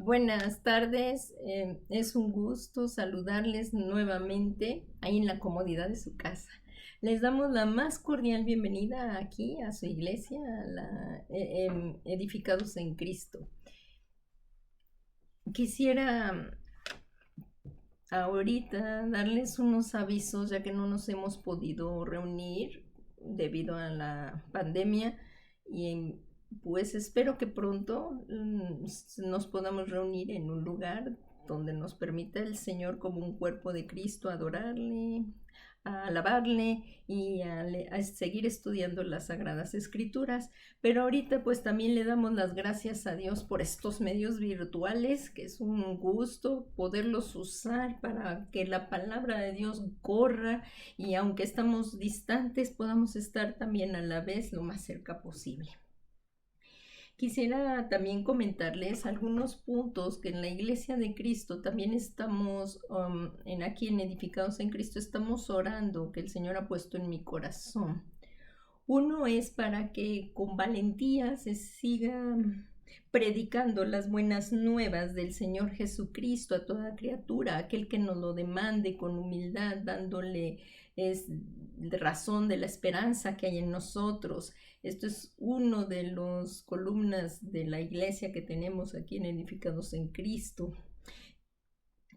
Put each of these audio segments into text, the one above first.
Buenas tardes, es un gusto saludarles nuevamente ahí en la comodidad de su casa. Les damos la más cordial bienvenida aquí a su iglesia, Edificados en Cristo. Quisiera ahorita darles unos avisos ya que no nos hemos podido reunir debido a la pandemia y pues espero que pronto nos podamos reunir en un lugar donde nos permita el Señor como un cuerpo de Cristo adorarle, a alabarle y a seguir estudiando las Sagradas Escrituras. Pero ahorita pues también le damos las gracias a Dios por estos medios virtuales, que es un gusto poderlos usar para que la palabra de Dios corra y aunque estamos distantes podamos estar también a la vez lo más cerca posible. Quisiera también comentarles algunos puntos que en la Iglesia de Cristo también estamos, aquí en Edificados en Cristo, estamos orando, que el Señor ha puesto en mi corazón. Uno es para que con valentía se siga predicando las buenas nuevas del Señor Jesucristo a toda criatura, aquel que nos lo demande con humildad, dándole razón de la esperanza que hay en nosotros. Esto es uno de los columnas de la iglesia que tenemos aquí en Edificados en Cristo.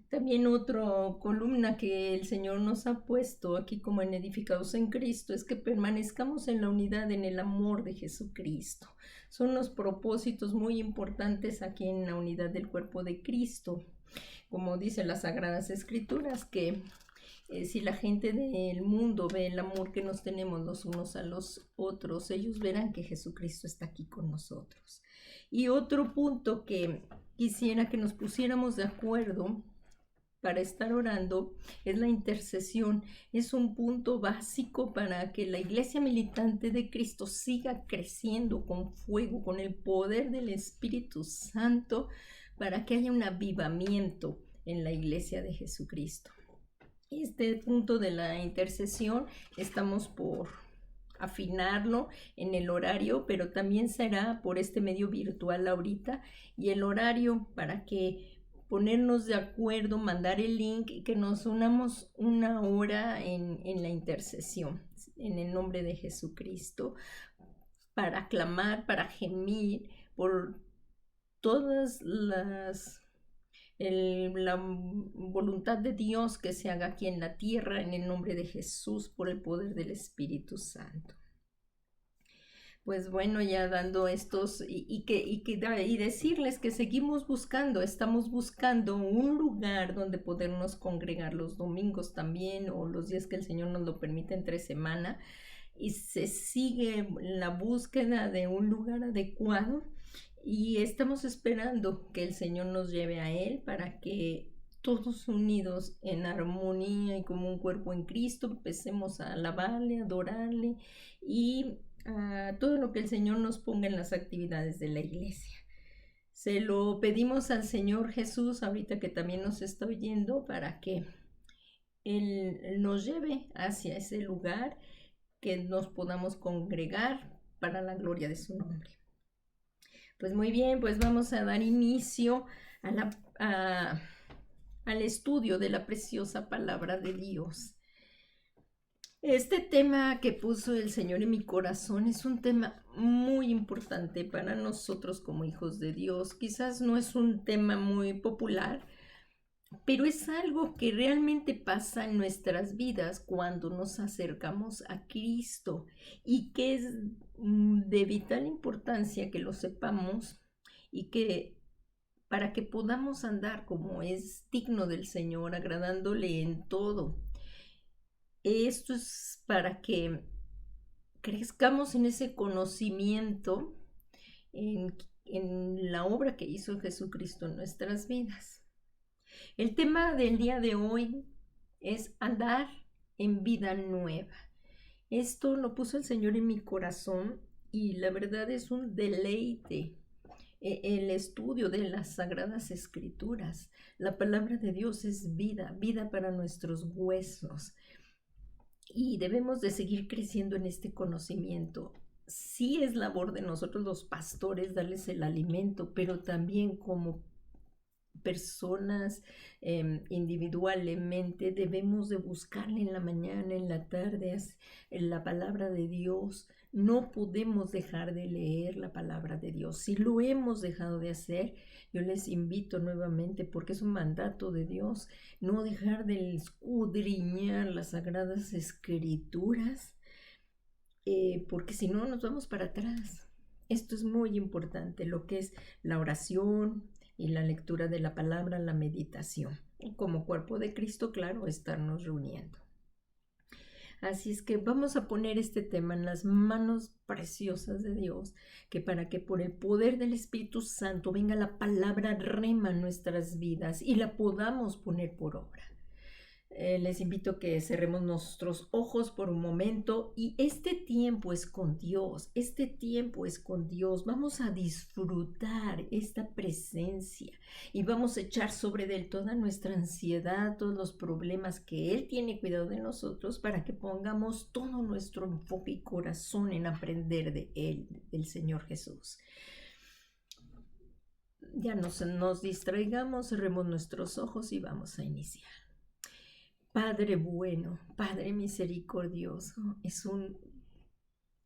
También otra columna que el Señor nos ha puesto aquí como en Edificados en Cristo es que permanezcamos en la unidad, en el amor de Jesucristo. Son los propósitos muy importantes aquí en la unidad del cuerpo de Cristo. Como dicen las Sagradas Escrituras, que si la gente del mundo ve el amor que nos tenemos los unos a los otros, ellos verán que Jesucristo está aquí con nosotros. Y otro punto que quisiera que nos pusiéramos de acuerdo para estar orando es la intercesión. Es un punto básico para que la iglesia militante de Cristo siga creciendo con fuego, con el poder del Espíritu Santo, para que haya un avivamiento en la iglesia de Jesucristo. Este punto de la intercesión estamos por afinarlo en el horario, pero también será por este medio virtual ahorita, y el horario para que ponernos de acuerdo, mandar el link y que nos unamos una hora en la intercesión, en el nombre de Jesucristo, para clamar, para gemir por todas la voluntad de Dios que se haga aquí en la tierra, en el nombre de Jesús, por el poder del Espíritu Santo. Pues bueno, ya dando estos y decirles que seguimos buscando, estamos buscando un lugar donde podernos congregar los domingos también o los días que el Señor nos lo permite entre semana, y se sigue la búsqueda de un lugar adecuado y estamos esperando que el Señor nos lleve a Él para que todos unidos en armonía y como un cuerpo en Cristo empecemos a alabarle, a adorarle y a todo lo que el Señor nos ponga en las actividades de la iglesia. Se lo pedimos al Señor Jesús ahorita que también nos está oyendo para que Él nos lleve hacia ese lugar, que nos podamos congregar para la gloria de su nombre. Pues muy bien, pues vamos a dar inicio al estudio de la preciosa palabra de Dios. Este tema que puso el Señor en mi corazón es un tema muy importante para nosotros como hijos de Dios. Quizás no es un tema muy popular, pero es algo que realmente pasa en nuestras vidas cuando nos acercamos a Cristo y que es de vital importancia que lo sepamos y que para que podamos andar como es digno del Señor, agradándole en todo. Esto es para que crezcamos en ese conocimiento, en la obra que hizo Jesucristo en nuestras vidas. El tema del día de hoy es andar en vida nueva. Esto lo puso el Señor en mi corazón y la verdad es un deleite el estudio de las Sagradas Escrituras. La palabra de Dios es vida, vida para nuestros huesos. Y debemos de seguir creciendo en este conocimiento. Sí es labor de nosotros los pastores darles el alimento, pero también como personas individualmente, debemos de buscarle en la mañana, en la tarde, en la palabra de Dios. No podemos dejar de leer la palabra de Dios. Si lo hemos dejado de hacer, yo les invito nuevamente, porque es un mandato de Dios, no dejar de escudriñar las sagradas escrituras, porque si no nos vamos para atrás. Esto es muy importante, lo que es la oración y la lectura de la palabra, la meditación. Y como cuerpo de Cristo, claro, estarnos reuniendo. Así es que vamos a poner este tema en las manos preciosas de Dios, que para que por el poder del Espíritu Santo venga la palabra rema a nuestras vidas y la podamos poner por obra. Les invito a que cerremos nuestros ojos por un momento y este tiempo es con Dios, este tiempo es con Dios. Vamos a disfrutar esta presencia y vamos a echar sobre Él toda nuestra ansiedad, todos los problemas que Él tiene cuidado de nosotros para que pongamos todo nuestro enfoque y corazón en aprender de Él, del Señor Jesús. Ya no nos distraigamos, cerremos nuestros ojos y vamos a iniciar. Padre bueno, Padre misericordioso, es un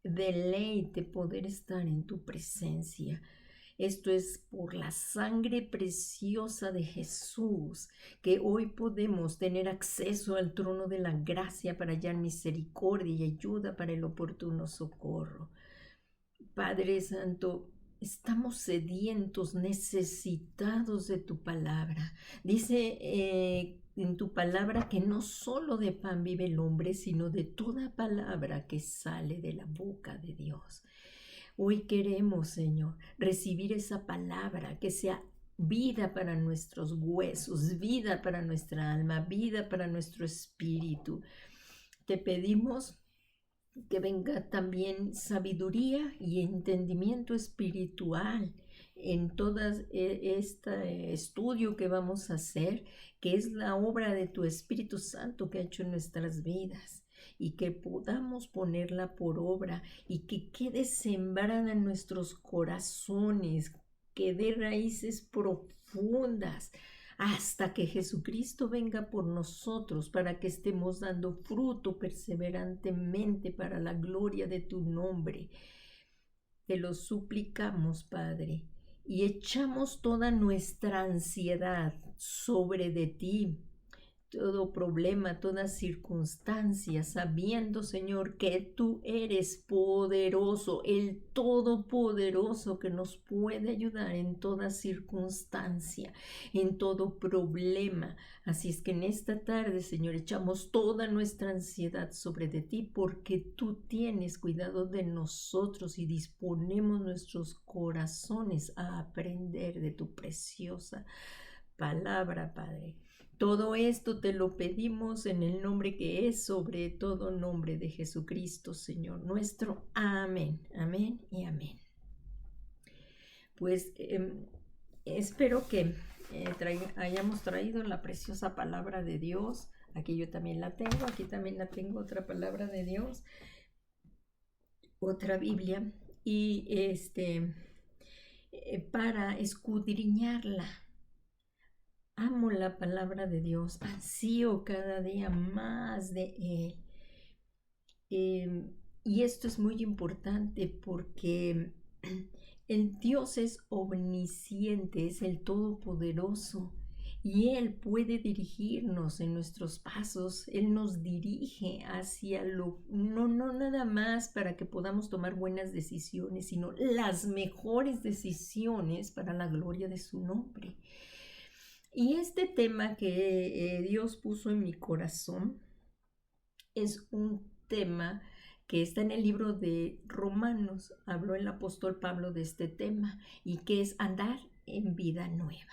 deleite poder estar en tu presencia. Esto es por la sangre preciosa de Jesús que hoy podemos tener acceso al trono de la gracia para hallar misericordia y ayuda para el oportuno socorro. Padre Santo, estamos sedientos, necesitados de tu palabra. Dice en tu palabra que no solo de pan vive el hombre, sino de toda palabra que sale de la boca de Dios. Hoy queremos, Señor, recibir esa palabra que sea vida para nuestros huesos, vida para nuestra alma, vida para nuestro espíritu. Te pedimos que venga también sabiduría y entendimiento espiritual en todo este estudio que vamos a hacer, que es la obra de tu Espíritu Santo que ha hecho en nuestras vidas, y que podamos ponerla por obra y que quede sembrada en nuestros corazones, que dé raíces profundas, hasta que Jesucristo venga por nosotros para que estemos dando fruto perseverantemente para la gloria de tu nombre. Te lo suplicamos, Padre, y echamos toda nuestra ansiedad sobre de ti, todo problema, toda circunstancia, sabiendo, Señor, que tú eres poderoso, el todopoderoso que nos puede ayudar en toda circunstancia, en todo problema. Así es que en esta tarde, Señor, echamos toda nuestra ansiedad sobre de ti, porque tú tienes cuidado de nosotros y disponemos nuestros corazones a aprender de tu preciosa palabra, Padre. Todo esto te lo pedimos en el nombre que es sobre todo nombre de Jesucristo, Señor nuestro. Amén, amén y amén. Pues espero que hayamos traído la preciosa palabra de Dios. Aquí yo también la tengo, aquí también la tengo, otra palabra de Dios, otra Biblia, y para escudriñarla. Amo la palabra de Dios, ansío cada día más de Él. Y esto es muy importante porque el Dios es omnisciente, es el Todopoderoso, y Él puede dirigirnos en nuestros pasos. Él nos dirige hacia no nada más para que podamos tomar buenas decisiones, sino las mejores decisiones para la gloria de su nombre. Y este tema que Dios puso en mi corazón es un tema que está en el libro de Romanos. Habló el apóstol Pablo de este tema, y que es andar en vida nueva.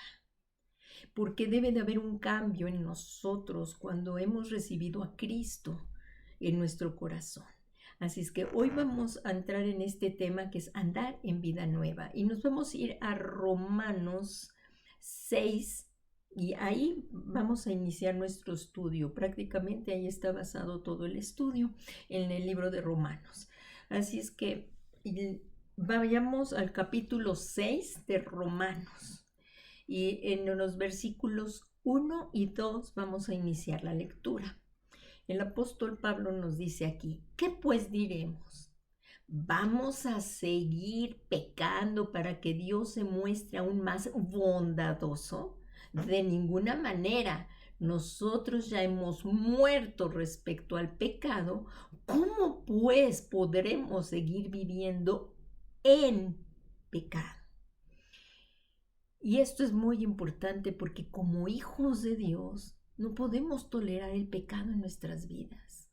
Porque debe de haber un cambio en nosotros cuando hemos recibido a Cristo en nuestro corazón. Así es que hoy vamos a entrar en este tema que es andar en vida nueva. Y nos vamos a ir a Romanos 6. Y ahí vamos a iniciar nuestro estudio. Prácticamente ahí está basado todo el estudio, en el libro de Romanos. Así es que vayamos al capítulo 6 de Romanos. Y en los versículos 1 y 2 vamos a iniciar la lectura. El apóstol Pablo nos dice aquí, ¿qué pues diremos? ¿Vamos a seguir pecando para que Dios se muestre aún más bondadoso? De ninguna manera. Nosotros ya hemos muerto respecto al pecado. ¿Cómo pues podremos seguir viviendo en pecado? Y esto es muy importante porque como hijos de Dios no podemos tolerar el pecado en nuestras vidas.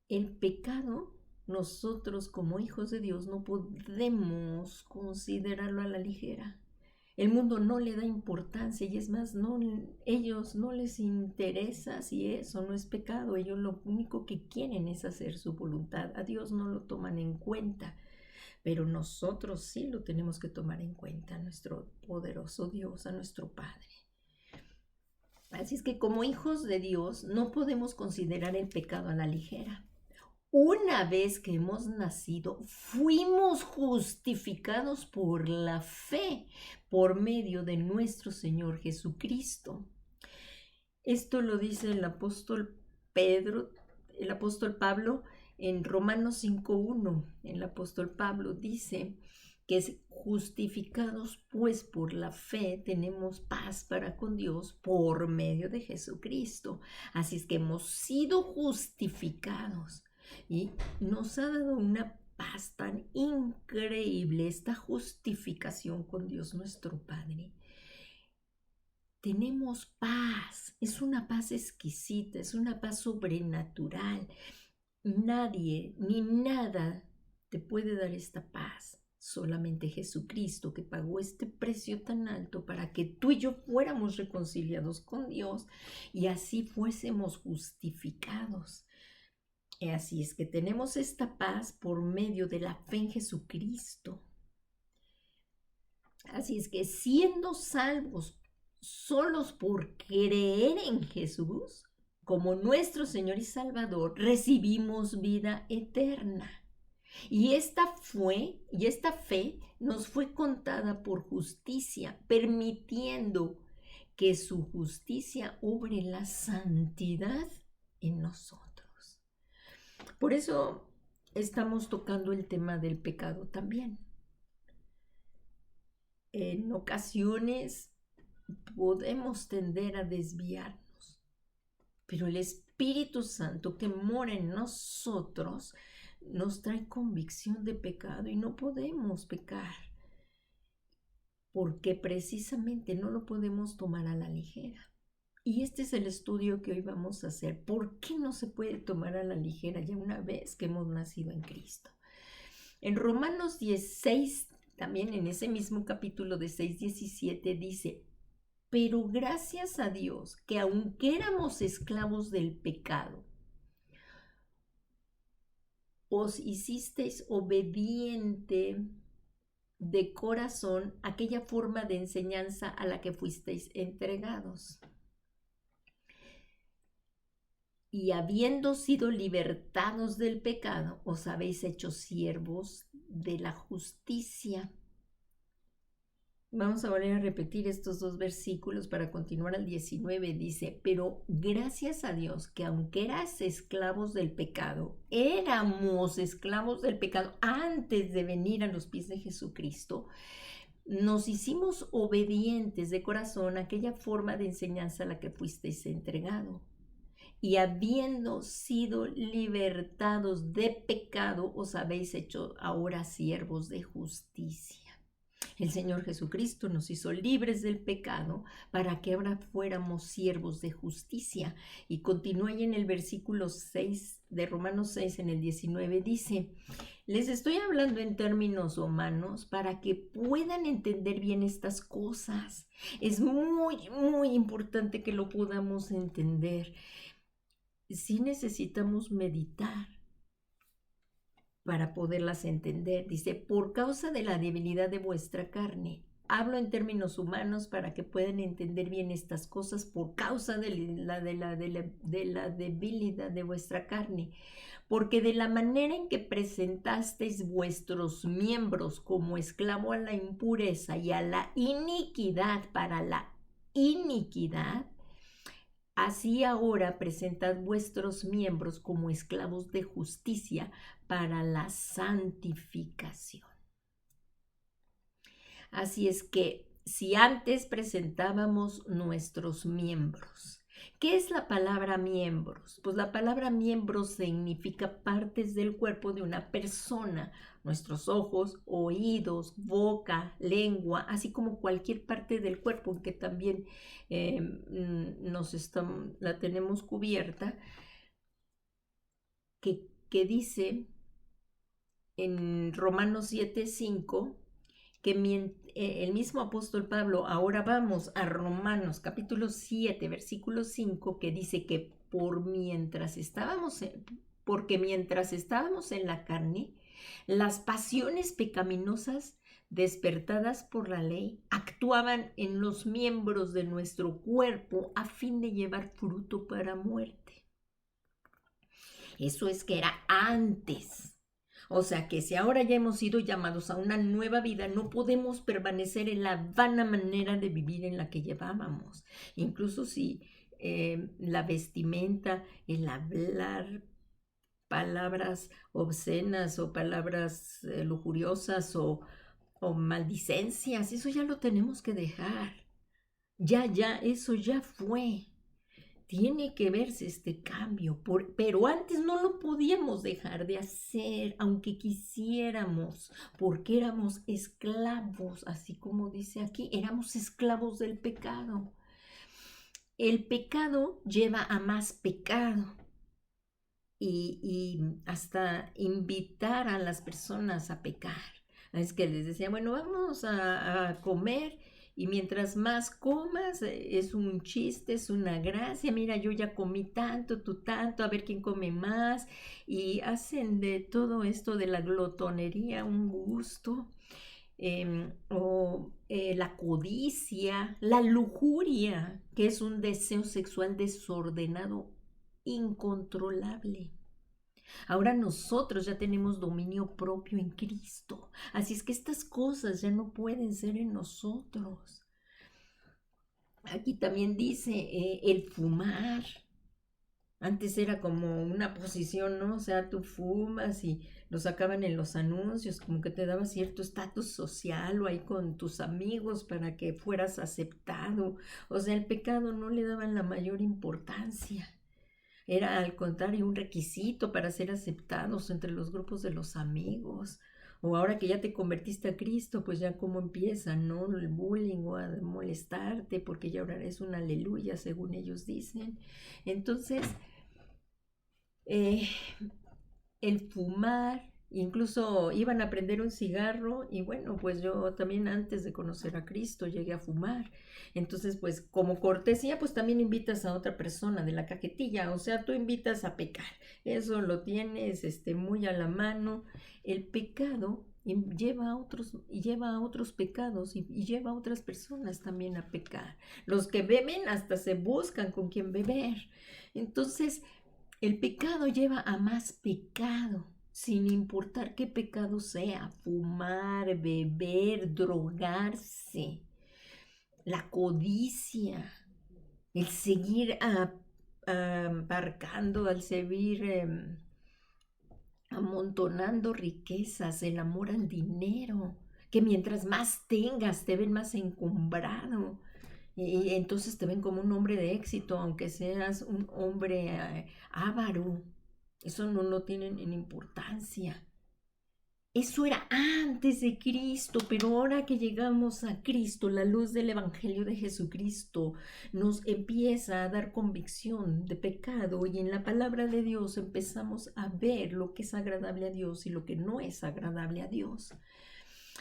El pecado, nosotros como hijos de Dios no podemos considerarlo a la ligera. El mundo no le da importancia y es más, ellos no les interesa si eso no es pecado. Ellos lo único que quieren es hacer su voluntad. A Dios no lo toman en cuenta, pero nosotros sí lo tenemos que tomar en cuenta, a nuestro poderoso Dios, a nuestro Padre. Así es que como hijos de Dios no podemos considerar el pecado a la ligera. Una vez que hemos nacido, fuimos justificados por la fe, por medio de nuestro Señor Jesucristo. Esto lo dice el apóstol Pablo en Romanos 5:1. El apóstol Pablo dice que justificados pues por la fe tenemos paz para con Dios por medio de Jesucristo. Así es que hemos sido justificados. Y nos ha dado una paz tan increíble esta justificación con Dios nuestro Padre. Tenemos paz, es una paz exquisita, es una paz sobrenatural. Nadie ni nada te puede dar esta paz. Solamente Jesucristo, que pagó este precio tan alto para que tú y yo fuéramos reconciliados con Dios y así fuésemos justificados. Así es que tenemos esta paz por medio de la fe en Jesucristo. Así es que siendo salvos solos por creer en Jesús, como nuestro Señor y Salvador, recibimos vida eterna. Y esta fe nos fue contada por justicia, permitiendo que su justicia obre la santidad en nosotros. Por eso estamos tocando el tema del pecado también. En ocasiones podemos tender a desviarnos, pero el Espíritu Santo que mora en nosotros nos trae convicción de pecado y no podemos pecar, porque precisamente no lo podemos tomar a la ligera. Y este es el estudio que hoy vamos a hacer. ¿Por qué no se puede tomar a la ligera ya una vez que hemos nacido en Cristo? En Romanos 16, también en ese mismo capítulo de 6:17 dice, pero gracias a Dios que aunque éramos esclavos del pecado, os hicisteis obediente de corazón a aquella forma de enseñanza a la que fuisteis entregados. Y habiendo sido libertados del pecado, os habéis hecho siervos de la justicia. Vamos a volver a repetir estos dos versículos para continuar al 19. Dice, pero gracias a Dios que aunque éramos esclavos del pecado antes de venir a los pies de Jesucristo, nos hicimos obedientes de corazón a aquella forma de enseñanza a la que fuisteis entregado. Y habiendo sido libertados de pecado, os habéis hecho ahora siervos de justicia. El Señor Jesucristo nos hizo libres del pecado para que ahora fuéramos siervos de justicia. Y continúa ahí en el versículo 6 de Romanos 6, en el 19, dice, les estoy hablando en términos humanos para que puedan entender bien estas cosas. Es muy, muy importante que lo podamos entender. Sí necesitamos meditar para poderlas entender. Dice, por causa de la debilidad de vuestra carne, Hablo en términos humanos para que puedan entender bien estas cosas por causa de la debilidad de vuestra carne. Porque de la manera en que presentasteis vuestros miembros como esclavo a la impureza y a la iniquidad para la iniquidad, así ahora presentad vuestros miembros como esclavos de justicia para la santificación. Así es que si antes presentábamos nuestros miembros, ¿qué es la palabra miembros? Pues la palabra miembros significa partes del cuerpo de una persona, nuestros ojos, oídos, boca, lengua, así como cualquier parte del cuerpo que también la tenemos cubierta, que dice en Romanos 7:5 que el mismo apóstol Pablo, ahora vamos a Romanos capítulo 7, versículo 5, que dice que porque mientras estábamos en la carne, las pasiones pecaminosas despertadas por la ley actuaban en los miembros de nuestro cuerpo a fin de llevar fruto para muerte. Eso es que era antes. O sea que si ahora ya hemos sido llamados a una nueva vida, no podemos permanecer en la vana manera de vivir en la que llevábamos. Incluso si la vestimenta, el hablar palabras obscenas o palabras lujuriosas o maldicencias, eso ya lo tenemos que dejar. Eso ya fue. Tiene que verse este cambio, pero antes no lo podíamos dejar de hacer, aunque quisiéramos, porque éramos esclavos, así como dice aquí, éramos esclavos del pecado. El pecado lleva a más pecado y hasta invitar a las personas a pecar. Es que les decía, bueno, vamos a comer. Y mientras más comas, es un chiste, es una gracia. Mira, yo ya comí tanto, tú tanto, a ver quién come más. Y hacen de todo esto de la glotonería un gusto. La codicia, la lujuria, que es un deseo sexual desordenado, incontrolable. Ahora nosotros ya tenemos dominio propio en Cristo. Así es que estas cosas ya no pueden ser en nosotros. Aquí también dice el fumar. Antes era como una posición, ¿no? O sea, tú fumas y lo sacaban en los anuncios, como que te daba cierto estatus social o ahí con tus amigos para que fueras aceptado. O sea, el pecado no le daban la mayor importancia. Era al contrario un requisito para ser aceptados entre los grupos de los amigos. O ahora que ya te convertiste a Cristo, pues ya cómo empieza, ¿no? El bullying o a molestarte porque ya ahora es un aleluya, según ellos dicen. Entonces, el fumar, incluso iban a prender un cigarro y bueno, pues yo también antes de conocer a Cristo llegué a fumar. Entonces, pues como cortesía, pues también invitas a otra persona de la cajetilla, o sea, tú invitas a pecar. Eso lo tienes muy a la mano. El pecado lleva a otros pecados y lleva a otras personas también a pecar. Los que beben hasta se buscan con quien beber. Entonces, el pecado lleva a más pecado, sin importar qué pecado sea: fumar, beber, drogarse, la codicia, el seguir aparcando, al seguir amontonando riquezas, el amor al dinero, que mientras más tengas te ven más encumbrado. Y entonces te ven como un hombre de éxito, aunque seas un hombre avaro. Eso no tiene en importancia. Eso era antes de Cristo, pero ahora que llegamos a Cristo, la luz del Evangelio de Jesucristo nos empieza a dar convicción de pecado y en la palabra de Dios empezamos a ver lo que es agradable a Dios y lo que no es agradable a Dios.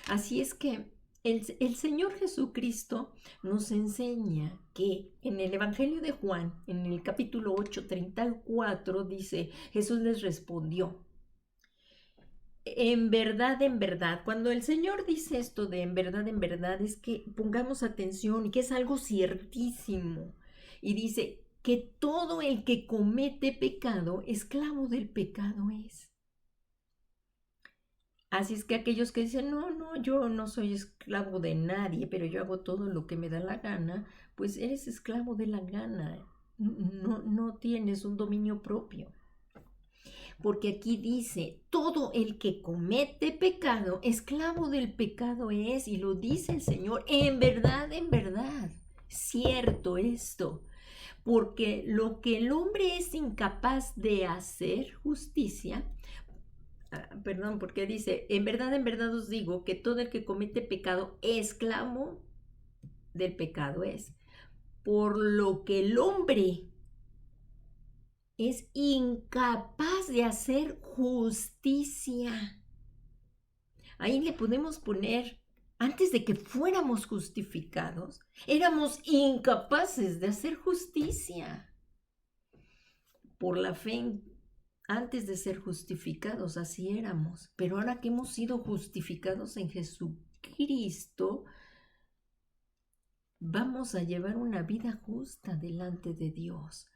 Así es que el Señor Jesucristo nos enseña que en el Evangelio de Juan, en el capítulo 8, 34, dice, Jesús les respondió: en verdad, cuando el Señor dice esto de en verdad, es que pongamos atención y que es algo ciertísimo. Y dice que todo el que comete pecado, esclavo del pecado es. Así es que aquellos que dicen, no, no, yo no soy esclavo de nadie, pero yo hago todo lo que me da la gana, pues eres esclavo de la gana. No, no tienes un dominio propio. Porque aquí dice, todo el que comete pecado, esclavo del pecado es, y lo dice el Señor, en verdad, cierto esto, porque lo que el hombre es incapaz de hacer, justicia, perdón, porque dice, en verdad os digo que todo el que comete pecado, esclavo del pecado es, por lo que el hombre es incapaz de hacer justicia. Ahí le podemos poner, antes de que fuéramos justificados, éramos incapaces de hacer justicia. Por la fe, antes de ser justificados, así éramos. Pero ahora que hemos sido justificados en Jesucristo, vamos a llevar una vida justa delante de Dios.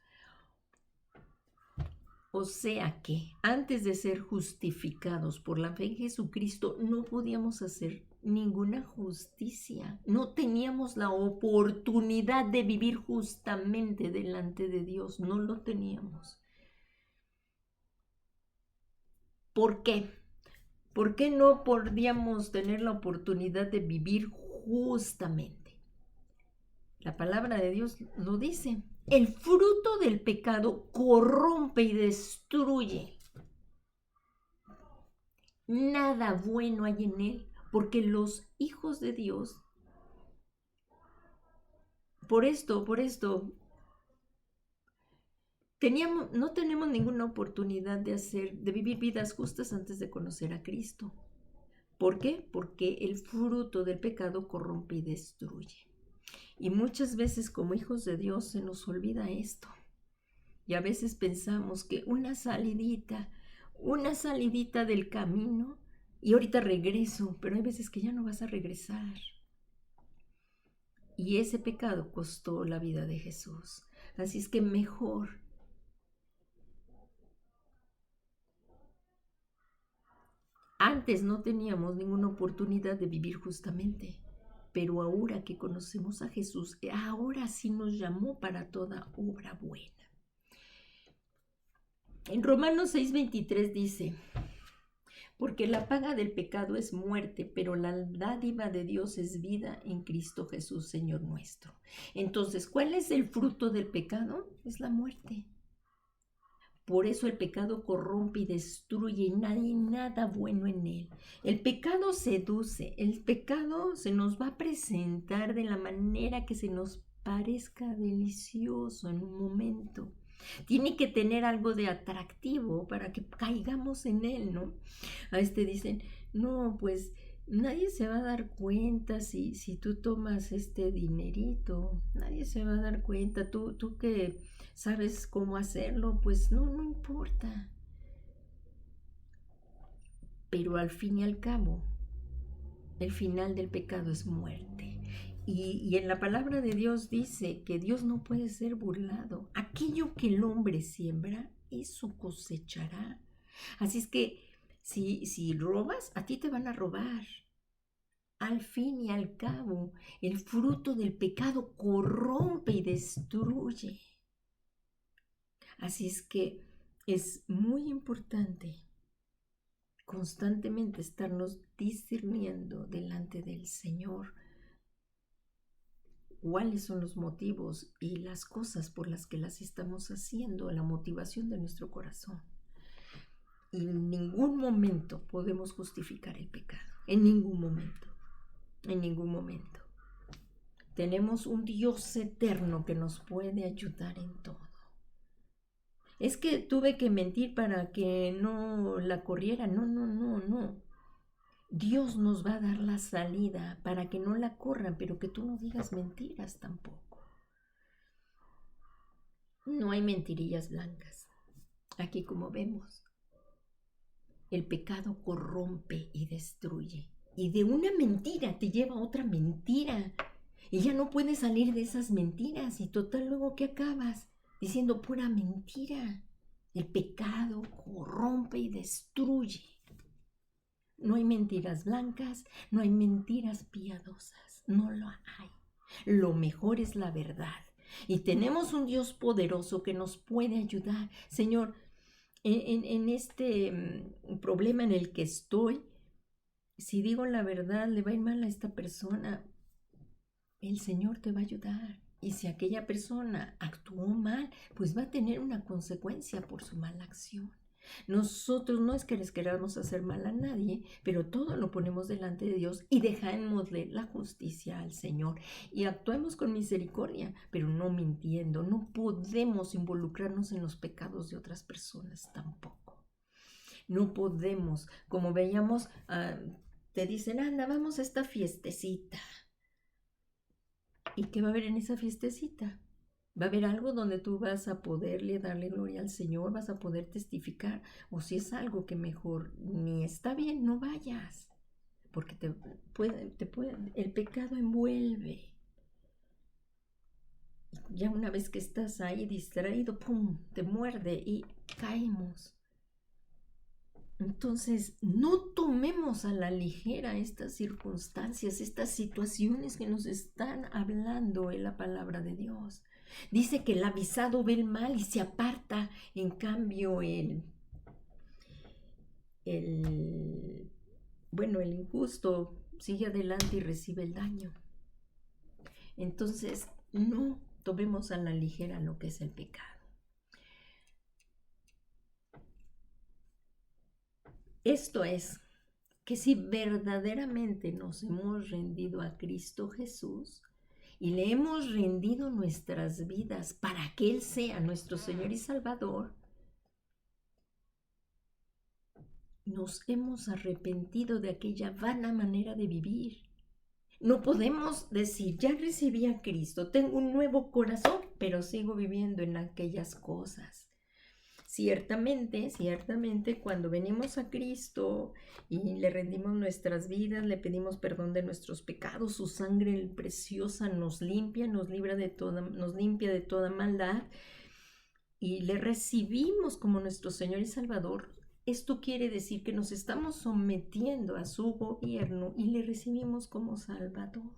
O sea que antes de ser justificados por la fe en Jesucristo no podíamos hacer ninguna justicia. No teníamos la oportunidad de vivir justamente delante de Dios. No lo teníamos. ¿Por qué? ¿Por qué no podíamos tener la oportunidad de vivir justamente? La palabra de Dios lo dice. El fruto del pecado corrompe y destruye. Nada bueno hay en él, porque los hijos de Dios, por esto, no tenemos ninguna oportunidad de vivir vidas justas antes de conocer a Cristo. ¿Por qué? Porque el fruto del pecado corrompe y destruye. Y muchas veces como hijos de Dios se nos olvida esto. Y a veces pensamos que una salidita del camino, y ahorita regreso, pero hay veces que ya no vas a regresar. Y ese pecado costó la vida de Jesús. Así es que mejor antes no teníamos ninguna oportunidad de vivir justamente, pero ahora que conocemos a Jesús, ahora sí nos llamó para toda obra buena. En Romanos 6:23 dice, porque la paga del pecado es muerte, pero la dádiva de Dios es vida en Cristo Jesús, Señor nuestro. Entonces, ¿cuál es el fruto del pecado? Es la muerte. Por eso el pecado corrompe y destruye y no hay nada bueno en él. El pecado seduce, el pecado se nos va a presentar de la manera que se nos parezca delicioso en un momento. Tiene que tener algo de atractivo para que caigamos en él, ¿no? Dicen, no, pues nadie se va a dar cuenta si tú tomas este dinerito, nadie se va a dar cuenta, tú que sabes cómo hacerlo, pues no importa. Pero al fin y al cabo, el final del pecado es muerte. Y en la palabra de Dios dice que Dios no puede ser burlado. Aquello que el hombre siembra, eso cosechará. Así es que si robas, a ti te van a robar. Al fin y al cabo, el fruto del pecado corrompe y destruye. Así es que es muy importante constantemente estarnos discerniendo delante del Señor cuáles son los motivos y las cosas por las que las estamos haciendo, la motivación de nuestro corazón. Y en ningún momento podemos justificar el pecado, en ningún momento. Tenemos un Dios eterno que nos puede ayudar en todo. Es que tuve que mentir para que no la corriera. No. Dios nos va a dar la salida para que no la corran, pero que tú no digas mentiras tampoco. No hay mentirillas blancas. Aquí como vemos, El pecado corrompe y destruye. Y de una mentira te lleva a otra mentira. Y ya no puedes salir de esas mentiras. Y total, luego ¿qué acabas? Diciendo pura mentira. El pecado corrompe y destruye. No hay mentiras blancas, no hay mentiras piadosas. No lo hay. Lo mejor es la verdad. Y tenemos un Dios poderoso que nos puede ayudar. Señor, en este problema en el que estoy, si digo la verdad, le va a ir mal a esta persona, el Señor te va a ayudar. Y si aquella persona actuó mal, pues va a tener una consecuencia por su mala acción. Nosotros no es que les queramos hacer mal a nadie, pero todo lo ponemos delante de Dios y dejémosle la justicia al Señor y actuemos con misericordia, pero no mintiendo. No podemos involucrarnos en los pecados de otras personas tampoco. No podemos, como veíamos, te dicen, anda, vamos a esta fiestecita. ¿Y qué va a haber en esa fiestecita? Va a haber algo donde tú vas a poderle darle gloria al Señor, vas a poder testificar, o si es algo que mejor ni está bien, no vayas, porque el pecado envuelve. Ya una vez que estás ahí distraído, ¡pum!, te muerde y caemos. Entonces, no tomemos a la ligera estas circunstancias, estas situaciones que nos están hablando en la palabra de Dios. Dice que el avisado ve el mal y se aparta, en cambio el injusto sigue adelante y recibe el daño. Entonces, no tomemos a la ligera lo que es el pecado. Esto es, que si verdaderamente nos hemos rendido a Cristo Jesús y le hemos rendido nuestras vidas para que Él sea nuestro Señor y Salvador, nos hemos arrepentido de aquella vana manera de vivir. No podemos decir, ya recibí a Cristo, tengo un nuevo corazón, pero sigo viviendo en aquellas cosas. Ciertamente, cuando venimos a Cristo y le rendimos nuestras vidas, le pedimos perdón de nuestros pecados, su sangre preciosa nos limpia, nos limpia de toda maldad y le recibimos como nuestro Señor y Salvador. Esto quiere decir que nos estamos sometiendo a su gobierno y le recibimos como Salvador.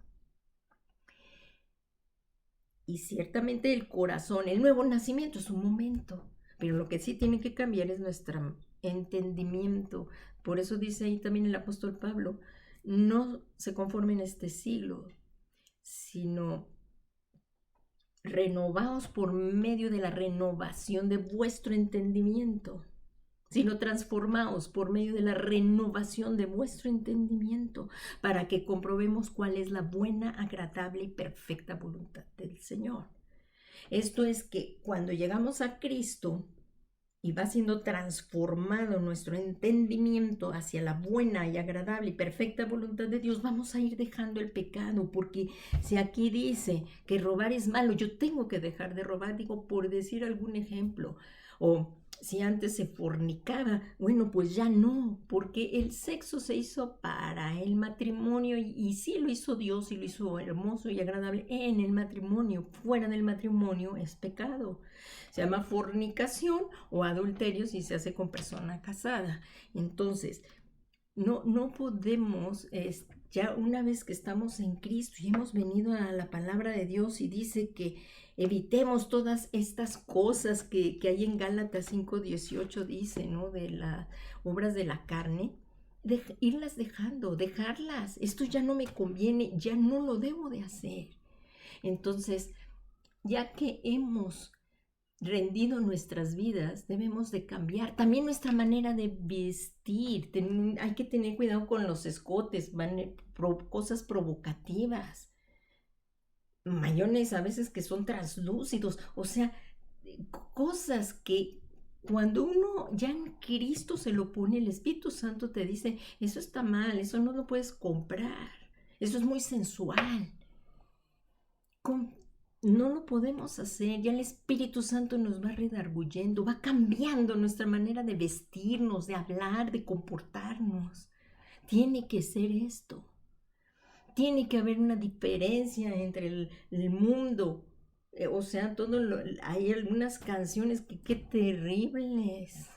Y ciertamente el corazón, el nuevo nacimiento es un momento, pero lo que sí tiene que cambiar es nuestro entendimiento. Por eso dice ahí también el apóstol Pablo, no se conformen en este siglo, sino renovaos por medio de la renovación de vuestro entendimiento, sino transformaos por medio de la renovación de vuestro entendimiento, para que comprobemos cuál es la buena, agradable y perfecta voluntad del Señor. Esto es que cuando llegamos a Cristo y va siendo transformado nuestro entendimiento hacia la buena y agradable y perfecta voluntad de Dios, vamos a ir dejando el pecado, porque si aquí dice que robar es malo, yo tengo que dejar de robar, digo, por decir algún ejemplo, o si antes se fornicaba, bueno, pues ya no, porque el sexo se hizo para el matrimonio y sí lo hizo Dios y lo hizo hermoso y agradable en el matrimonio. Fuera del matrimonio es pecado. Se llama fornicación o adulterio si se hace con persona casada. Entonces, no podemos, ya una vez que estamos en Cristo y hemos venido a la palabra de Dios y dice que evitemos todas estas cosas que hay en Gálatas 5:18, dice, ¿no? De las obras de la carne, irlas dejando, dejarlas. Esto ya no me conviene, ya no lo debo de hacer. Entonces, ya que hemos rendido nuestras vidas, debemos de cambiar también nuestra manera de vestir. Hay que tener cuidado con los escotes, cosas provocativas, mayones a veces que son translúcidos, o sea, cosas que cuando uno ya en Cristo se lo pone, el Espíritu Santo te dice, eso está mal, eso no lo puedes comprar, eso es muy sensual. no lo podemos hacer. Ya el Espíritu Santo nos va redarguyendo, va cambiando nuestra manera de vestirnos, de hablar, de comportarnos. Tiene que ser esto. Tiene que haber una diferencia entre el mundo. O sea, hay algunas canciones que qué terribles.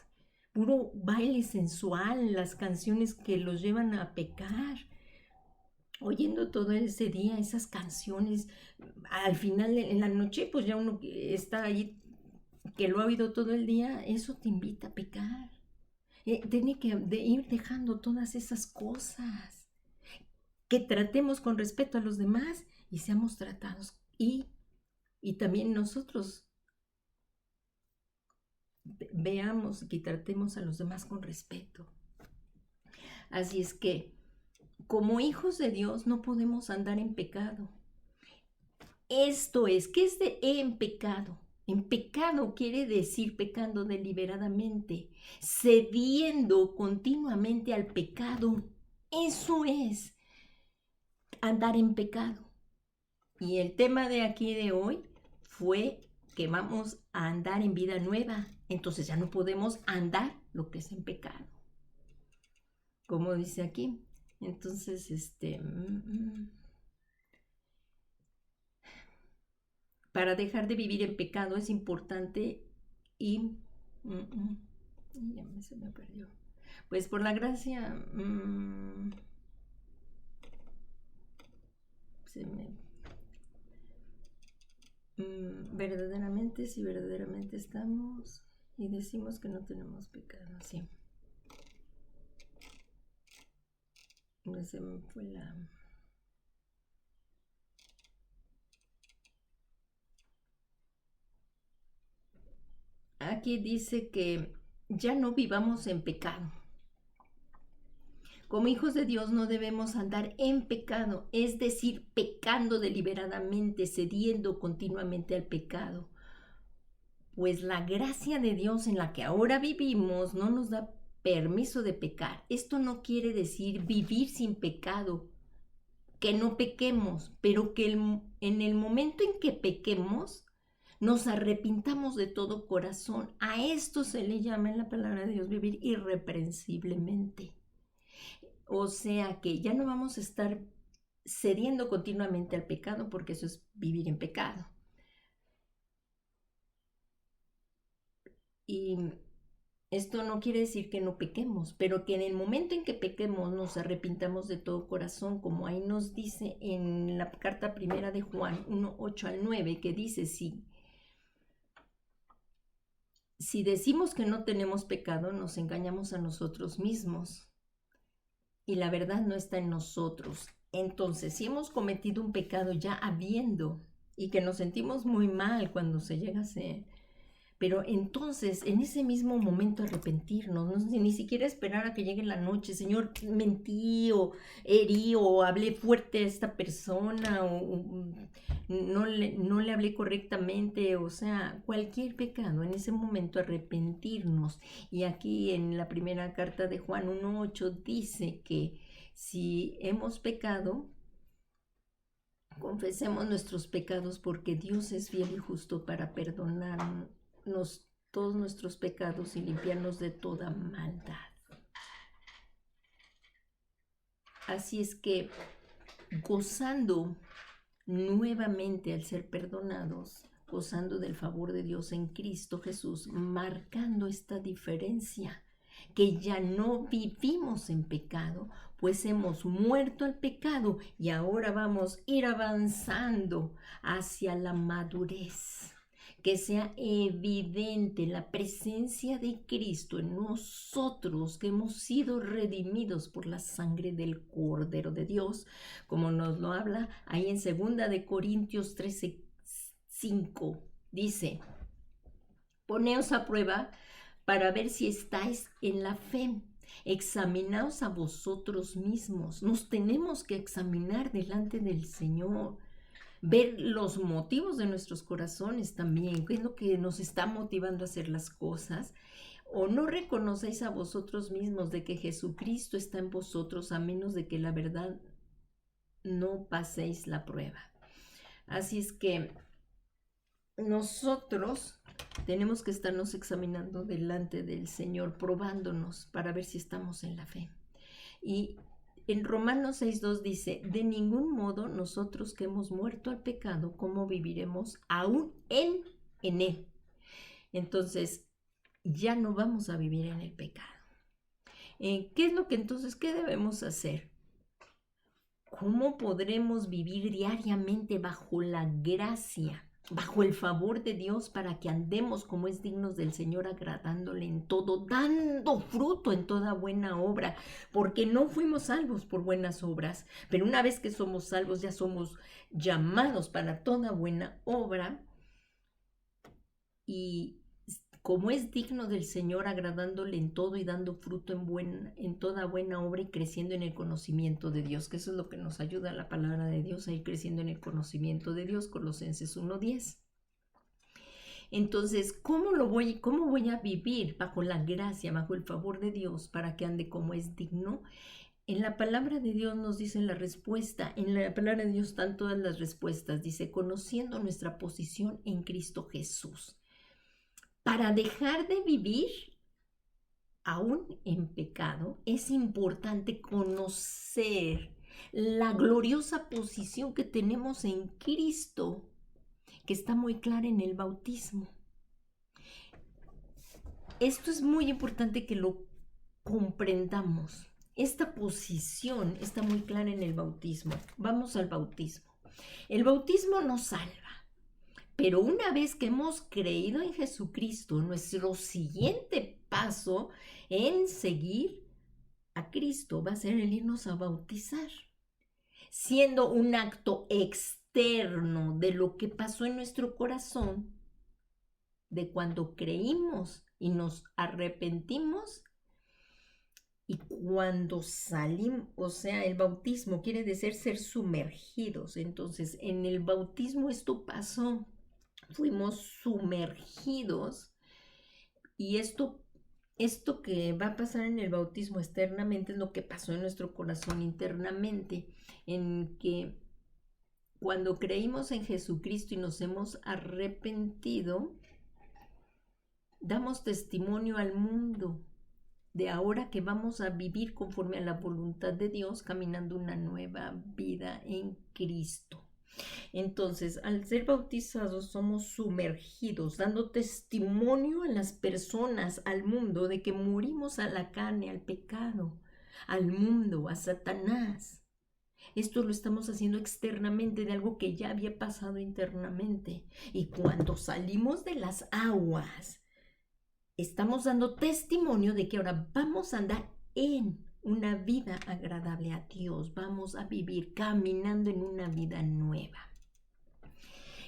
Puro baile sensual, las canciones que los llevan a pecar. Oyendo todo ese día esas canciones, al final en la noche, pues ya uno que está ahí, que lo ha oído todo el día, eso te invita a pecar. Tiene que ir dejando todas esas cosas, que tratemos con respeto a los demás y seamos tratados. Y también nosotros veamos y tratemos a los demás con respeto. Así es que, como hijos de Dios, no podemos andar en pecado. Esto es, ¿qué es de en pecado? En pecado quiere decir pecando deliberadamente, cediendo continuamente al pecado. Eso es andar en pecado. Y el tema de aquí de hoy fue que vamos a andar en vida nueva. Entonces ya no podemos andar lo que es en pecado. Como dice aquí. Entonces, para dejar de vivir en pecado es importante y ya se me perdió. Pues por la gracia verdaderamente, si verdaderamente estamos y decimos que no tenemos pecado, sí. Se me fue la... Aquí dice que ya no vivamos en pecado. Como hijos de Dios no debemos andar en pecado, es decir, pecando deliberadamente, cediendo continuamente al pecado. Pues la gracia de Dios en la que ahora vivimos no nos da permiso de pecar. Esto no quiere decir vivir sin pecado, que no pequemos, pero que en el momento en que pequemos, nos arrepintamos de todo corazón. A esto se le llama en la palabra de Dios vivir irreprensiblemente. O sea que ya no vamos a estar cediendo continuamente al pecado, porque eso es vivir en pecado. Y esto no quiere decir que no pequemos, pero que en el momento en que pequemos nos arrepintamos de todo corazón, como ahí nos dice en la carta primera de Juan 1, 8 al 9, que dice, si decimos que no tenemos pecado, nos engañamos a nosotros mismos y la verdad no está en nosotros. Entonces, si hemos cometido un pecado ya habiendo y que nos sentimos muy mal cuando se llega a hacer, pero entonces en ese mismo momento arrepentirnos, no sé, ni siquiera esperar a que llegue la noche, Señor, mentí o herí o hablé fuerte a esta persona o no le hablé correctamente, o sea, cualquier pecado, en ese momento arrepentirnos. Y aquí en la primera carta de Juan 1:8 dice que si hemos pecado, confesemos nuestros pecados porque Dios es fiel y justo para perdonarnos todos nuestros pecados y limpiarnos de toda maldad. Así es que, gozando nuevamente al ser perdonados, gozando del favor de Dios en Cristo Jesús, marcando esta diferencia, que ya no vivimos en pecado, pues hemos muerto al pecado y ahora vamos a ir avanzando hacia la madurez. Que sea evidente la presencia de Cristo en nosotros, que hemos sido redimidos por la sangre del Cordero de Dios, como nos lo habla ahí en 2 de Corintios 13:5. Dice, poneos a prueba para ver si estáis en la fe. Examinaos a vosotros mismos. Nos tenemos que examinar delante del Señor. Ver los motivos de nuestros corazones también, qué es lo que nos está motivando a hacer las cosas. ¿O no reconocéis a vosotros mismos de que Jesucristo está en vosotros, a menos de que la verdad no paséis la prueba? Así es que nosotros tenemos que estarnos examinando delante del Señor, probándonos para ver si estamos en la fe. Y en Romanos 6:2 dice, de ningún modo nosotros que hemos muerto al pecado, ¿cómo viviremos aún en él? Entonces, ya no vamos a vivir en el pecado. ¿Qué es lo que entonces, qué debemos hacer? ¿Cómo podremos vivir diariamente bajo la gracia, bajo el favor de Dios, para que andemos como es dignos del Señor, agradándole en todo, dando fruto en toda buena obra? Porque no fuimos salvos por buenas obras, pero una vez que somos salvos ya somos llamados para toda buena obra, y como es digno del Señor, agradándole en todo y dando fruto en toda buena obra y creciendo en el conocimiento de Dios, que eso es lo que nos ayuda a la palabra de Dios, a ir creciendo en el conocimiento de Dios, Colosenses 1:10. Entonces, ¿cómo voy a vivir bajo la gracia, bajo el favor de Dios, para que ande como es digno? En la palabra de Dios nos dice la respuesta, en la palabra de Dios están todas las respuestas, dice, conociendo nuestra posición en Cristo Jesús. Para dejar de vivir aún en pecado, es importante conocer la gloriosa posición que tenemos en Cristo, que está muy clara en el bautismo. Esto es muy importante que lo comprendamos. Esta posición está muy clara en el bautismo. Vamos al bautismo. El bautismo nos salva. Pero una vez que hemos creído en Jesucristo, nuestro siguiente paso en seguir a Cristo va a ser el irnos a bautizar, siendo un acto externo de lo que pasó en nuestro corazón, de cuando creímos y nos arrepentimos, y cuando salimos, o sea, el bautismo quiere decir ser sumergidos. Entonces, en el bautismo esto pasó. Fuimos sumergidos, y esto que va a pasar en el bautismo externamente es lo que pasó en nuestro corazón internamente, en que cuando creímos en Jesucristo y nos hemos arrepentido, damos testimonio al mundo de ahora que vamos a vivir conforme a la voluntad de Dios, caminando una nueva vida en Cristo. Entonces, al ser bautizados somos sumergidos, dando testimonio a las personas, al mundo, de que morimos a la carne, al pecado, al mundo, a Satanás. Esto lo estamos haciendo externamente de algo que ya había pasado internamente. Y cuando salimos de las aguas, estamos dando testimonio de que ahora vamos a andar en una vida agradable a Dios. Vamos a vivir caminando en una vida nueva.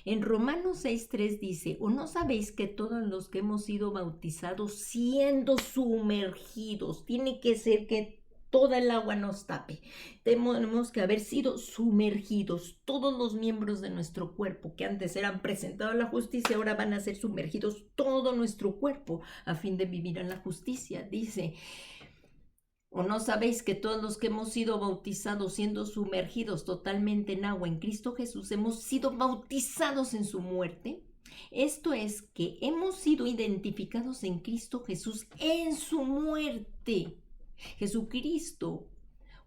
En Romanos 6:3 dice, ¿o no sabéis que todos los que hemos sido bautizados siendo sumergidos, tiene que ser que toda el agua nos tape? Tenemos que haber sido sumergidos, todos los miembros de nuestro cuerpo que antes eran presentados a la justicia, ahora van a ser sumergidos todo nuestro cuerpo a fin de vivir en la justicia. Dice, ¿o no sabéis que todos los que hemos sido bautizados siendo sumergidos totalmente en agua en Cristo Jesús, hemos sido bautizados en su muerte? Esto es que hemos sido identificados en Cristo Jesús en su muerte. Jesucristo,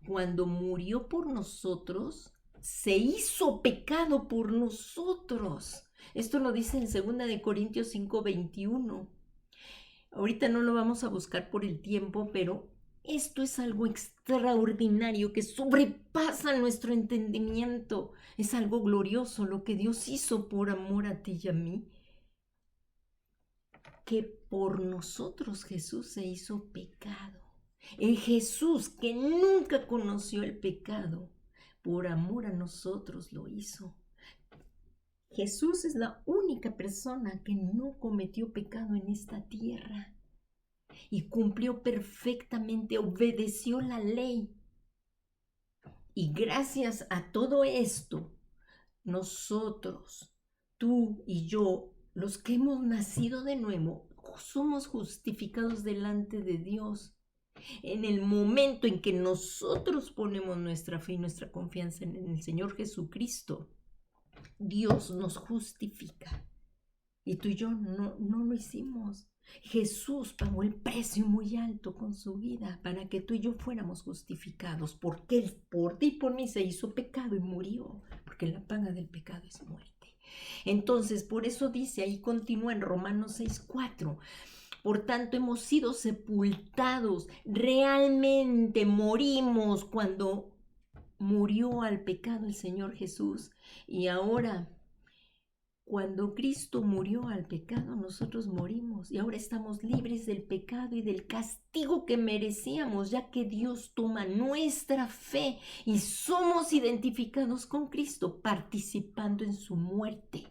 cuando murió por nosotros, se hizo pecado por nosotros. Esto lo dice en 2 Corintios 5:21. Ahorita no lo vamos a buscar por el tiempo, pero esto es algo extraordinario que sobrepasa nuestro entendimiento. Es algo glorioso lo que Dios hizo por amor a ti y a mí. Que por nosotros Jesús se hizo pecado. El Jesús que nunca conoció el pecado, por amor a nosotros lo hizo. Jesús es la única persona que no cometió pecado en esta tierra. Y cumplió perfectamente, obedeció la ley. Y gracias a todo esto, nosotros, tú y yo, los que hemos nacido de nuevo, somos justificados delante de Dios. En el momento en que nosotros ponemos nuestra fe y nuestra confianza en el Señor Jesucristo, Dios nos justifica. Y tú y yo no lo hicimos. Jesús pagó el precio muy alto con su vida para que tú y yo fuéramos justificados, porque Él por ti y por mí se hizo pecado y murió, porque la paga del pecado es muerte. Entonces, por eso dice, ahí continúa en Romanos 6:4, por tanto hemos sido sepultados, realmente morimos cuando murió al pecado el Señor Jesús, y ahora cuando Cristo murió al pecado, nosotros morimos y ahora estamos libres del pecado y del castigo que merecíamos, ya que Dios toma nuestra fe y somos identificados con Cristo, participando en su muerte.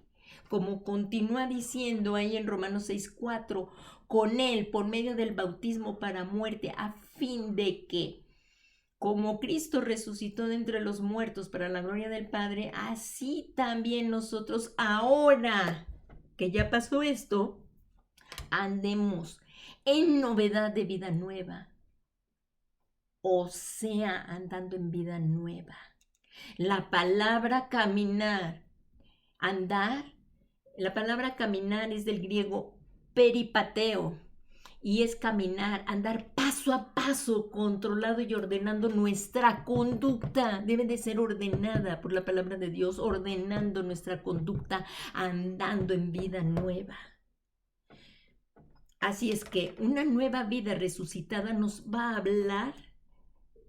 Como continúa diciendo ahí en Romanos 6:4, con Él, por medio del bautismo para muerte, a fin de que como Cristo resucitó de entre los muertos para la gloria del Padre, así también nosotros ahora que ya pasó esto, andemos en novedad de vida nueva. O sea, andando en vida nueva. La palabra caminar, andar, la palabra caminar es del griego peripateo, y es caminar, andar paso a paso, controlado y ordenando nuestra conducta. Debe de ser ordenada por la palabra de Dios, ordenando nuestra conducta, andando en vida nueva. Así es que una nueva vida resucitada nos va a hablar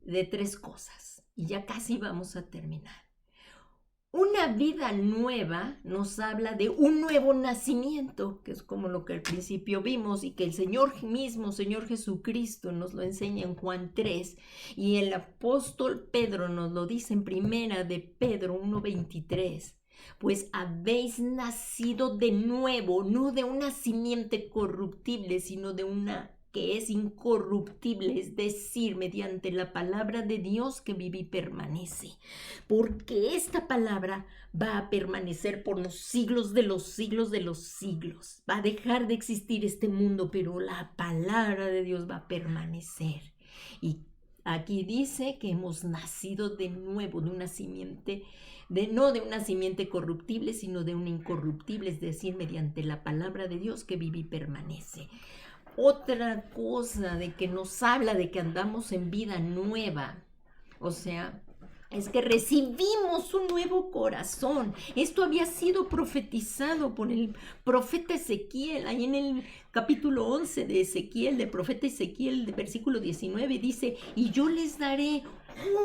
de 3 cosas y ya casi vamos a terminar. Una vida nueva nos habla de un nuevo nacimiento, que es como lo que al principio vimos y que el Señor mismo, Señor Jesucristo, nos lo enseña en Juan 3, y el apóstol Pedro nos lo dice en Primera de Pedro 1:23. Pues habéis nacido de nuevo, no de una simiente corruptible, sino de una que es incorruptible, es decir, mediante la palabra de Dios que vive y permanece. Porque esta palabra va a permanecer por los siglos de los siglos de los siglos. Va a dejar de existir este mundo, pero la palabra de Dios va a permanecer. Y aquí dice que hemos nacido de nuevo de una simiente, no de una simiente corruptible, sino de una incorruptible, es decir, mediante la palabra de Dios que vive y permanece. Otra cosa de que nos habla de que andamos en vida nueva, o sea, es que recibimos un nuevo corazón. Esto había sido profetizado por el profeta Ezequiel, ahí en el capítulo 11 de Ezequiel, del profeta Ezequiel, de versículo 19, dice, y yo les daré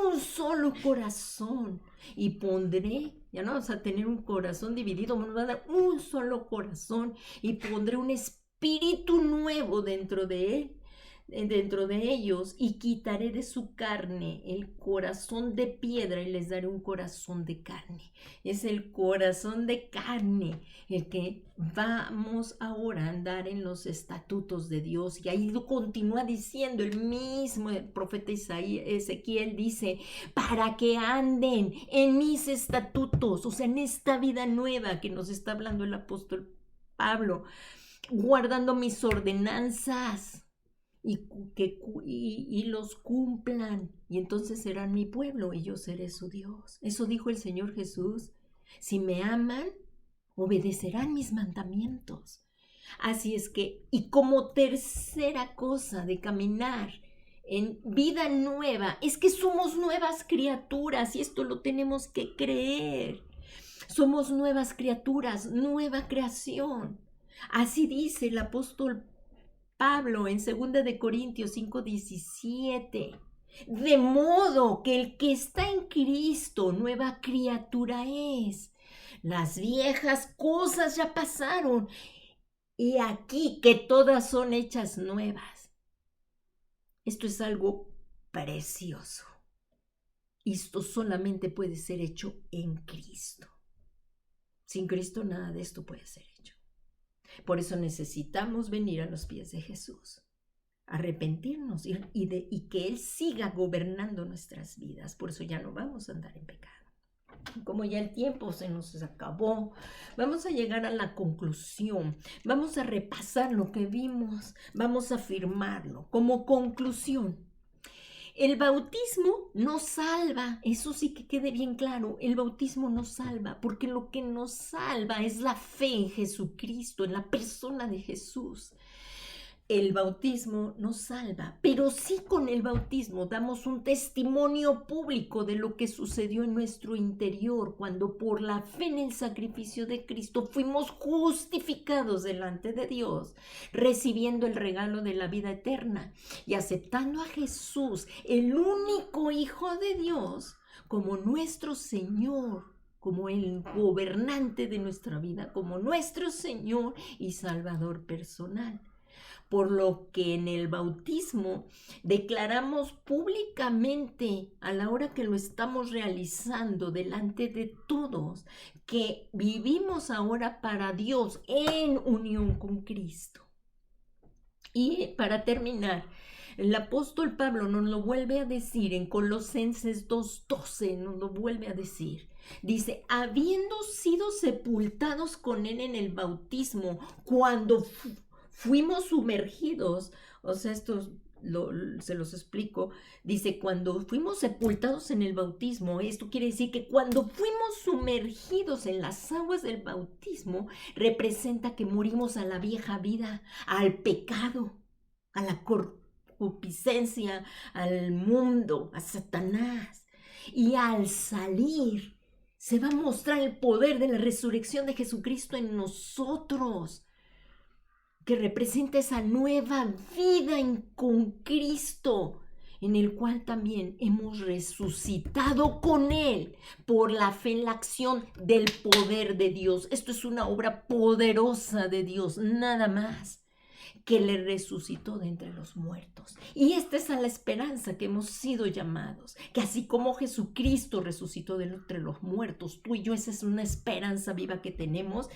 un solo corazón y pondré, ya no vamos a tener un corazón dividido, nos va a dar un solo corazón y pondré un espíritu nuevo dentro de ellos, y quitaré de su carne el corazón de piedra y les daré un corazón de carne. Es el corazón de carne el que vamos ahora a andar en los estatutos de Dios. Y ahí lo continúa diciendo el mismo profeta Ezequiel, dice, para que anden en mis estatutos, o sea, en esta vida nueva que nos está hablando el apóstol Pablo, guardando mis ordenanzas y los cumplan, y entonces serán mi pueblo y yo seré su Dios. Eso dijo el Señor Jesús. Si me aman, obedecerán mis mandamientos. Así es que, y como tercera cosa de caminar en vida nueva, es que somos nuevas criaturas, y esto lo tenemos que creer. Somos nuevas criaturas, nueva creación. Así dice el apóstol Pablo en 2 de Corintios 5:17. De modo que el que está en Cristo, nueva criatura es. Las viejas cosas ya pasaron, y aquí que todas son hechas nuevas. Esto es algo precioso. Esto solamente puede ser hecho en Cristo. Sin Cristo nada de esto puede ser hecho. Por eso necesitamos venir a los pies de Jesús, arrepentirnos y que Él siga gobernando nuestras vidas. Por eso ya no vamos a andar en pecado. Como ya el tiempo se nos acabó, vamos a llegar a la conclusión. Vamos a repasar lo que vimos, vamos a afirmarlo como conclusión. El bautismo no salva, eso sí que quede bien claro, el bautismo no salva, porque lo que nos salva es la fe en Jesucristo, en la persona de Jesús. El bautismo nos salva, pero sí con el bautismo damos un testimonio público de lo que sucedió en nuestro interior cuando por la fe en el sacrificio de Cristo fuimos justificados delante de Dios, recibiendo el regalo de la vida eterna y aceptando a Jesús, el único Hijo de Dios, como nuestro Señor, como el gobernante de nuestra vida, como nuestro Señor y Salvador personal. Por lo que en el bautismo declaramos públicamente a la hora que lo estamos realizando delante de todos que vivimos ahora para Dios en unión con Cristo. Y para terminar, el apóstol Pablo nos lo vuelve a decir en Colosenses 2:12, nos lo vuelve a decir. Dice, habiendo sido sepultados con él en el bautismo, cuando fuimos sumergidos, o sea, se los explico, dice, cuando fuimos sepultados en el bautismo, esto quiere decir que cuando fuimos sumergidos en las aguas del bautismo, representa que morimos a la vieja vida, al pecado, a la concupiscencia, al mundo, a Satanás, y al salir, se va a mostrar el poder de la resurrección de Jesucristo en nosotros, que representa esa nueva vida con Cristo, en el cual también hemos resucitado con Él por la fe en la acción del poder de Dios. Esto es una obra poderosa de Dios, nada más, que le resucitó de entre los muertos. Y esta es a la esperanza que hemos sido llamados, que así como Jesucristo resucitó de entre los muertos, tú y yo, esa es una esperanza viva que tenemos,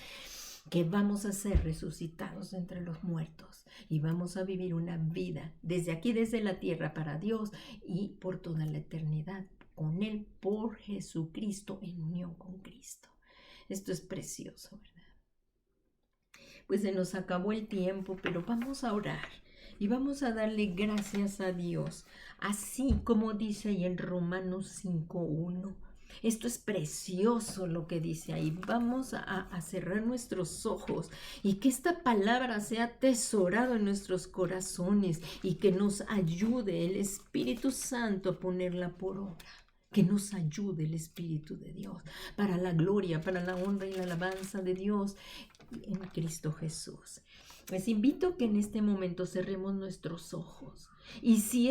que vamos a ser resucitados entre los muertos y vamos a vivir una vida desde aquí, desde la tierra, para Dios y por toda la eternidad con Él, por Jesucristo, en unión con Cristo. Esto es precioso, ¿verdad? Pues se nos acabó el tiempo, pero vamos a orar y vamos a darle gracias a Dios, así como dice ahí en Romanos 5:1. Esto es precioso lo que dice ahí. Vamos a cerrar nuestros ojos y que esta palabra sea atesorada en nuestros corazones y que nos ayude el Espíritu Santo a ponerla por obra. Que nos ayude el Espíritu de Dios para la gloria, para la honra y la alabanza de Dios en Cristo Jesús. Les invito a que en este momento cerremos nuestros ojos y si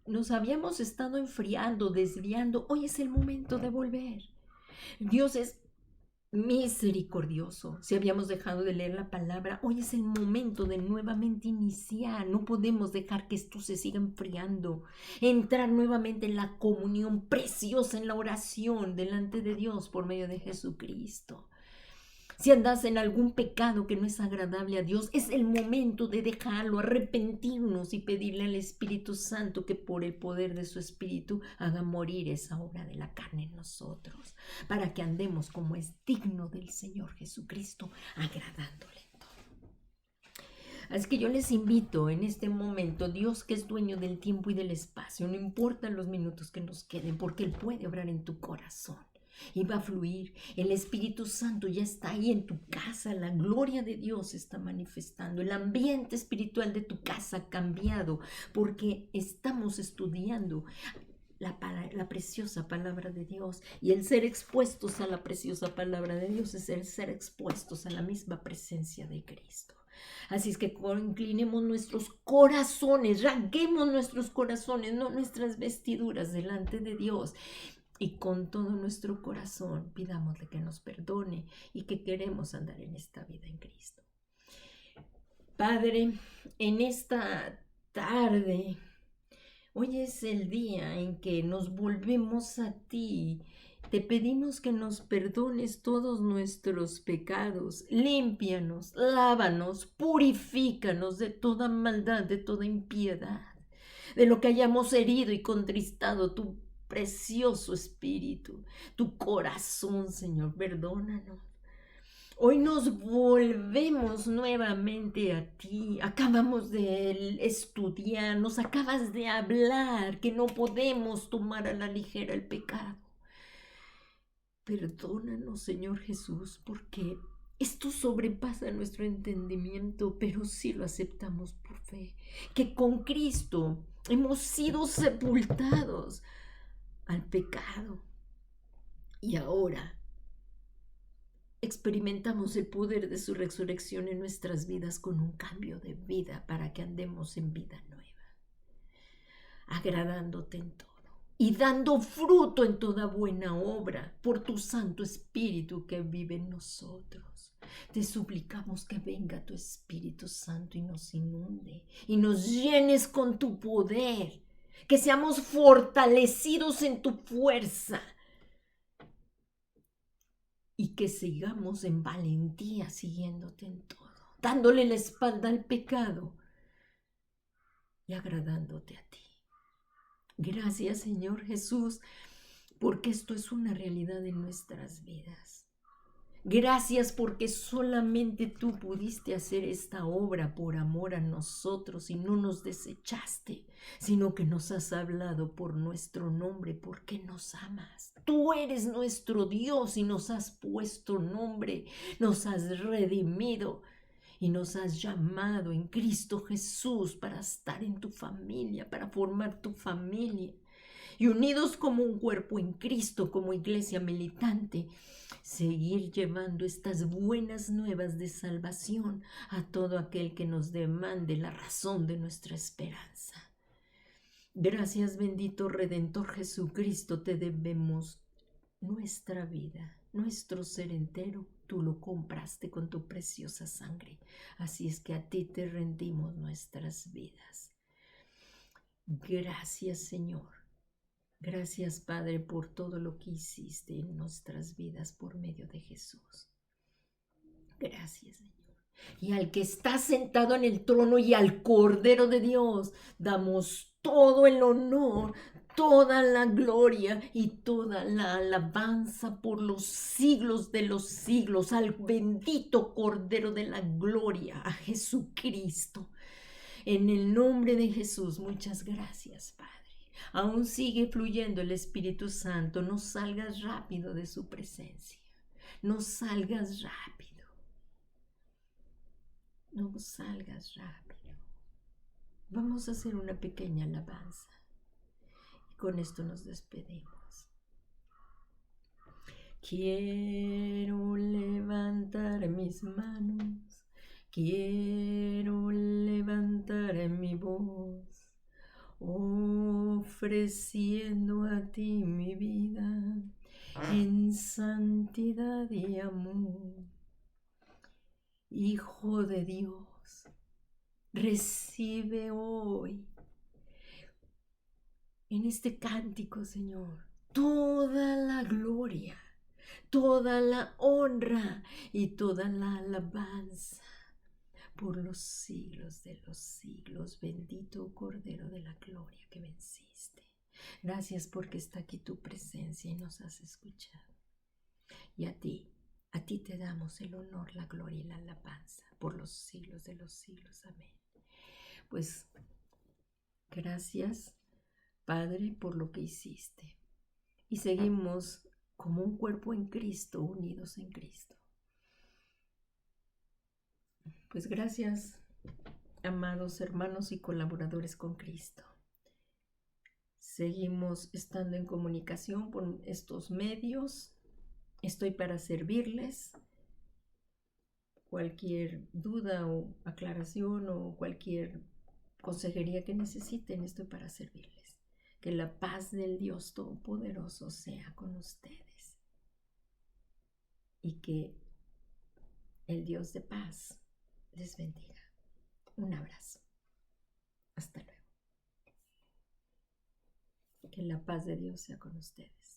nos habíamos estado enfriando, desviando, hoy es el momento de volver. Dios es misericordioso. Si habíamos dejado de leer la palabra, hoy es el momento de nuevamente iniciar. No podemos dejar que esto se siga enfriando. Entrar nuevamente en la comunión preciosa, en la oración delante de Dios por medio de Jesucristo. Si andas en algún pecado que no es agradable a Dios, es el momento de dejarlo, arrepentirnos y pedirle al Espíritu Santo que por el poder de su Espíritu haga morir esa obra de la carne en nosotros, para que andemos como es digno del Señor Jesucristo, agradándole en todo. Así que yo les invito en este momento, Dios que es dueño del tiempo y del espacio, no importan los minutos que nos queden, porque Él puede obrar en tu corazón. Y va a fluir, el Espíritu Santo ya está ahí en tu casa, la gloria de Dios se está manifestando, el ambiente espiritual de tu casa ha cambiado porque estamos estudiando la preciosa palabra de Dios, y el ser expuestos a la preciosa palabra de Dios es el ser expuestos a la misma presencia de Cristo. Así es que inclinemos nuestros corazones, rasguemos nuestros corazones, no nuestras vestiduras, delante de Dios. Y con todo nuestro corazón pidámosle que nos perdone y que queremos andar en esta vida en Cristo. Padre, en esta tarde, hoy es el día en que nos volvemos a ti. Te pedimos que nos perdones todos nuestros pecados, límpianos, lávanos, purifícanos de toda maldad, de toda impiedad, de lo que hayamos herido y contristado tu precioso Espíritu, tu corazón, Señor, perdónanos. Hoy nos volvemos nuevamente a ti. Acabamos de estudiar, nos acabas de hablar que no podemos tomar a la ligera el pecado. Perdónanos, Señor Jesús, porque esto sobrepasa nuestro entendimiento, pero sí lo aceptamos por fe, que con Cristo hemos sido sepultados al pecado y ahora experimentamos el poder de su resurrección en nuestras vidas con un cambio de vida para que andemos en vida nueva, agradándote en todo y dando fruto en toda buena obra por tu Santo Espíritu que vive en nosotros. Te suplicamos que venga tu Espíritu Santo y nos inunde y nos llenes con tu poder, que seamos fortalecidos en tu fuerza y que sigamos en valentía siguiéndote en todo, dándole la espalda al pecado y agradándote a ti. Gracias, Señor Jesús, porque esto es una realidad en nuestras vidas. Gracias porque solamente tú pudiste hacer esta obra por amor a nosotros y no nos desechaste, sino que nos has hablado por nuestro nombre porque nos amas. Tú eres nuestro Dios y nos has puesto nombre, nos has redimido y nos has llamado en Cristo Jesús para estar en tu familia, para formar tu familia. Y unidos como un cuerpo en Cristo, como iglesia militante, seguir llevando estas buenas nuevas de salvación a todo aquel que nos demande la razón de nuestra esperanza. Gracias, bendito Redentor Jesucristo, te debemos nuestra vida, nuestro ser entero. Tú lo compraste con tu preciosa sangre. Así es que a ti te rendimos nuestras vidas. Gracias, Señor. Gracias, Padre, por todo lo que hiciste en nuestras vidas por medio de Jesús. Gracias, Señor. Y al que está sentado en el trono y al Cordero de Dios, damos todo el honor, toda la gloria y toda la alabanza por los siglos de los siglos al bendito Cordero de la gloria, a Jesucristo. En el nombre de Jesús, muchas gracias, Padre. Aún sigue fluyendo el Espíritu Santo. No salgas rápido de su presencia. No salgas rápido. No salgas rápido. Vamos a hacer una pequeña alabanza. Y con esto nos despedimos. Quiero levantar mis manos. Quiero levantar mi voz, ofreciendo a ti mi vida en santidad y amor. Hijo de Dios, recibe hoy en este cántico, Señor, toda la gloria, toda la honra y toda la alabanza por los siglos de los siglos. Bendito Cordero de la gloria que venciste. Gracias porque está aquí tu presencia y nos has escuchado. Y a ti te damos el honor, la gloria y la alabanza por los siglos de los siglos. Amén. Pues gracias, Padre, por lo que hiciste. Y seguimos como un cuerpo en Cristo, unidos en Cristo. Pues gracias, amados hermanos y colaboradores con Cristo. Seguimos estando en comunicación por estos medios. Estoy para servirles. Cualquier duda o aclaración o cualquier consejería que necesiten, estoy para servirles. Que la paz del Dios Todopoderoso sea con ustedes. Y que el Dios de paz les bendiga. Un abrazo. Hasta luego. Que la paz de Dios sea con ustedes.